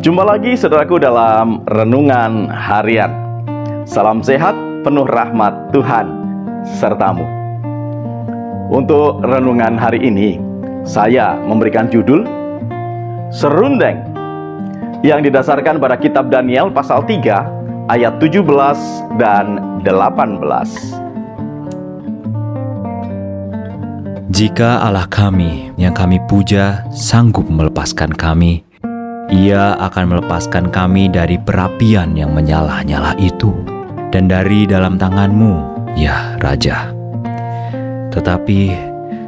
Jumpa lagi saudaraku dalam Renungan Harian. Salam sehat, penuh rahmat Tuhan sertamu. Untuk renungan hari ini, saya memberikan judul Serundeng, yang didasarkan pada kitab Daniel pasal 3 ayat 17 dan 18. Jika Allah kami yang kami puja sanggup melepaskan kami, Ia akan melepaskan kami dari perapian yang menyala-nyala itu dan dari dalam tangan-Mu, ya Raja. Tetapi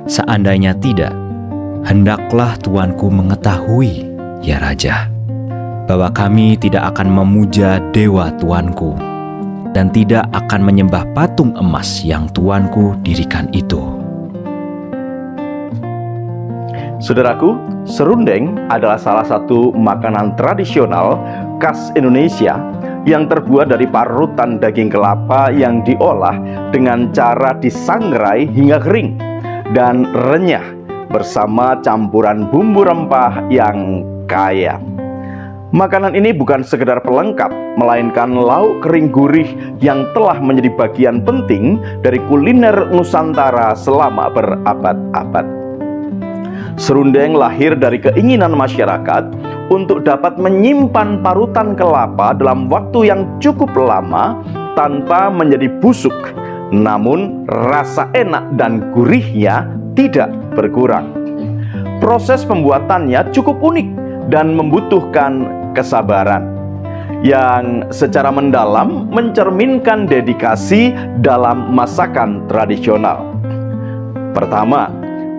seandainya tidak, hendaklah Tuanku mengetahui, ya Raja, bahwa kami tidak akan memuja dewa Tuanku dan tidak akan menyembah patung emas yang Tuanku dirikan itu. Saudaraku, serundeng adalah salah satu makanan tradisional khas Indonesia yang terbuat dari parutan daging kelapa yang diolah dengan cara disangrai hingga kering dan renyah bersama campuran bumbu rempah yang kaya. Makanan ini bukan sekedar pelengkap, melainkan lauk kering gurih yang telah menjadi bagian penting dari kuliner Nusantara selama berabad-abad. Serundeng lahir dari keinginan masyarakat untuk dapat menyimpan parutan kelapa dalam waktu yang cukup lama tanpa menjadi busuk, namun rasa enak dan gurihnya tidak berkurang. Proses pembuatannya cukup unik dan membutuhkan kesabaran yang secara mendalam mencerminkan dedikasi dalam masakan tradisional. Pertama,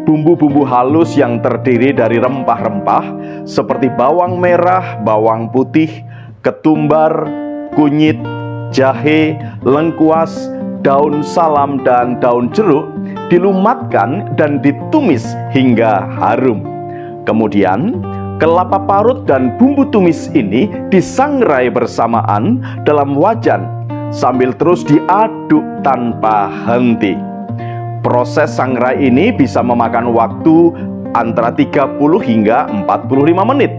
bumbu-bumbu halus yang terdiri dari rempah-rempah seperti bawang merah, bawang putih, ketumbar, kunyit, jahe, lengkuas, daun salam, dan daun jeruk dilumatkan dan ditumis hingga harum. Kemudian, kelapa parut dan bumbu tumis ini disangrai bersamaan dalam wajan sambil terus diaduk tanpa henti. Proses sangrai ini bisa memakan waktu antara 30 hingga 45 menit.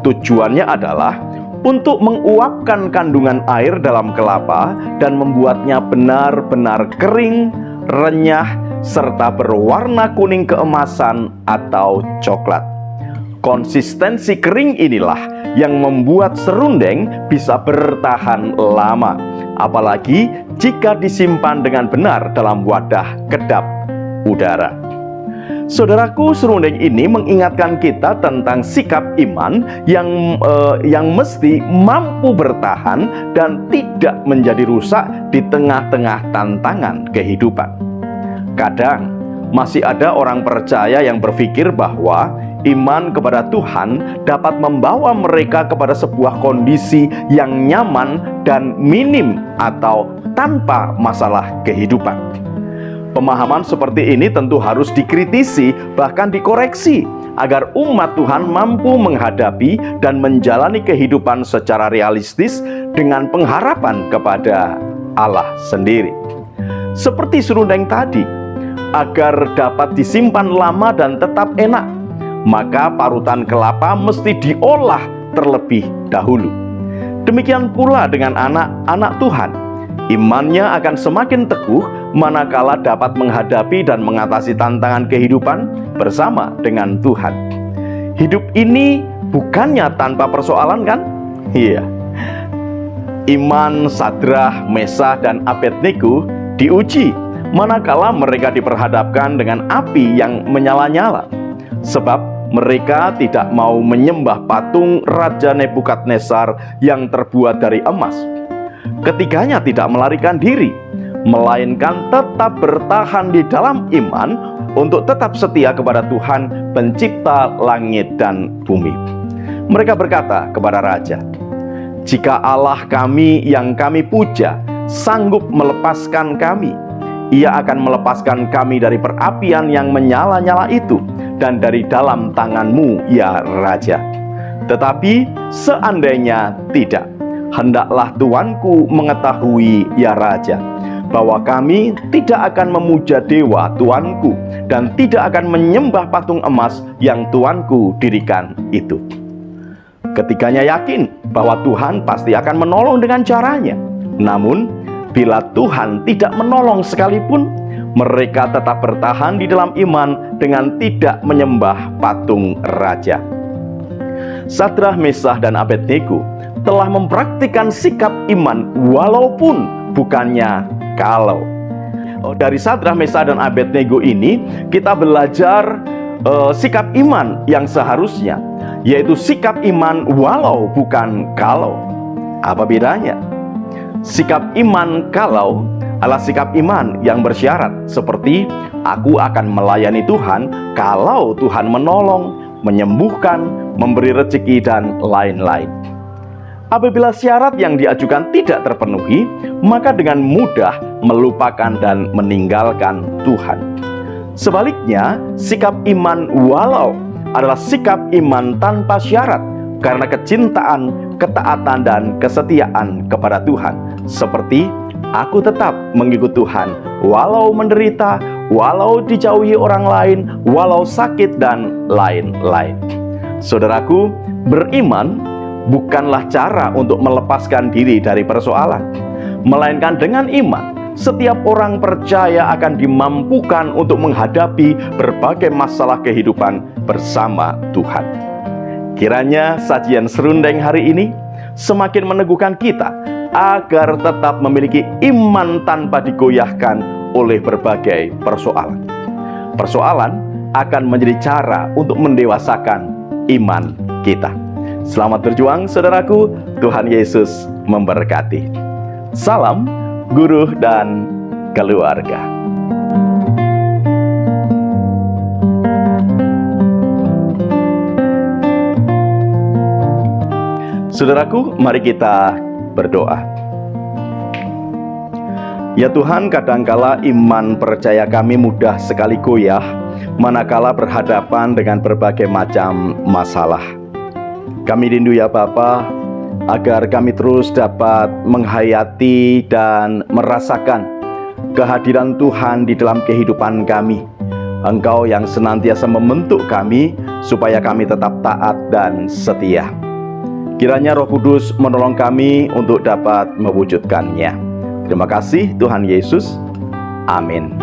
Tujuannya adalah untuk menguapkan kandungan air dalam kelapa dan membuatnya benar-benar kering, renyah, serta berwarna kuning keemasan atau coklat. Konsistensi kering inilah yang membuat serundeng bisa bertahan lama, apalagi jika disimpan dengan benar dalam wadah kedap udara. Saudaraku, serundeng ini mengingatkan kita tentang sikap iman yang mesti mampu bertahan dan tidak menjadi rusak di tengah-tengah tantangan kehidupan. Kadang masih ada orang percaya yang berpikir bahwa iman kepada Tuhan dapat membawa mereka kepada sebuah kondisi yang nyaman dan minim atau tanpa masalah kehidupan. Pemahaman seperti ini tentu harus dikritisi, bahkan dikoreksi, agar umat Tuhan mampu menghadapi dan menjalani kehidupan secara realistis dengan pengharapan kepada Allah sendiri. Seperti serundeng tadi, agar dapat disimpan lama dan tetap enak, maka parutan kelapa mesti diolah terlebih dahulu. Demikian pula dengan anak-anak Tuhan. Imannya akan semakin teguh manakala dapat menghadapi dan mengatasi tantangan kehidupan bersama dengan Tuhan. Hidup ini bukannya tanpa persoalan, kan? Iya. Iman Sadrah, Mesah, dan Abednego diuji manakala mereka diperhadapkan dengan api yang menyala-nyala. Sebab mereka tidak mau menyembah patung Raja Nebukadnezar yang terbuat dari emas. Ketiganya tidak melarikan diri, melainkan tetap bertahan di dalam iman untuk tetap setia kepada Tuhan, pencipta langit dan bumi. Mereka berkata kepada Raja, "Jika Allah kami yang kami puja sanggup melepaskan kami, Ia akan melepaskan kami dari perapian yang menyala-nyala itu dan dari dalam tangan-Mu, ya Raja. Tetapi seandainya tidak, hendaklah Tuanku mengetahui, ya Raja, bahwa kami tidak akan memuja dewa Tuanku dan tidak akan menyembah patung emas yang Tuanku dirikan itu." Ketiganya yakin bahwa Tuhan pasti akan menolong dengan caranya. Namun, bila Tuhan tidak menolong sekalipun, mereka tetap bertahan di dalam iman dengan tidak menyembah patung raja. Sadrah, Mesah, dan Abednego telah mempraktikkan sikap iman walaupun bukannya kalau. Dari Sadrah, Mesah, dan Abednego ini kita belajar sikap iman yang seharusnya, yaitu sikap iman walau bukan kalau. Apa bedanya? Sikap iman kalau adalah sikap iman yang bersyarat, seperti aku akan melayani Tuhan kalau Tuhan menolong, menyembuhkan, memberi rezeki, dan lain-lain. Apabila syarat yang diajukan tidak terpenuhi, maka dengan mudah melupakan dan meninggalkan Tuhan. Sebaliknya, sikap iman walau adalah sikap iman tanpa syarat karena kecintaan, ketaatan, dan kesetiaan kepada Tuhan. Seperti aku tetap mengikut Tuhan walau menderita, walau dijauhi orang lain, walau sakit, dan lain-lain. Saudaraku, beriman bukanlah cara untuk melepaskan diri dari persoalan, melainkan dengan iman setiap orang percaya akan dimampukan untuk menghadapi berbagai masalah kehidupan bersama Tuhan. Kiranya sajian serundeng hari ini semakin meneguhkan kita agar tetap memiliki iman tanpa digoyahkan oleh berbagai persoalan. Persoalan akan menjadi cara untuk mendewasakan iman kita. Selamat berjuang, saudaraku. Tuhan Yesus memberkati. Salam guru dan keluarga. Saudaraku, mari kita berdoa. Ya Tuhan, kadangkala iman percaya kami mudah sekali goyah manakala berhadapan dengan berbagai macam masalah. Kami rindu ya Bapa, agar kami terus dapat menghayati dan merasakan kehadiran Tuhan di dalam kehidupan kami. Engkau yang senantiasa membentuk kami supaya kami tetap taat dan setia. Kiranya Roh Kudus menolong kami untuk dapat mewujudkannya. Terima kasih Tuhan Yesus. Amin.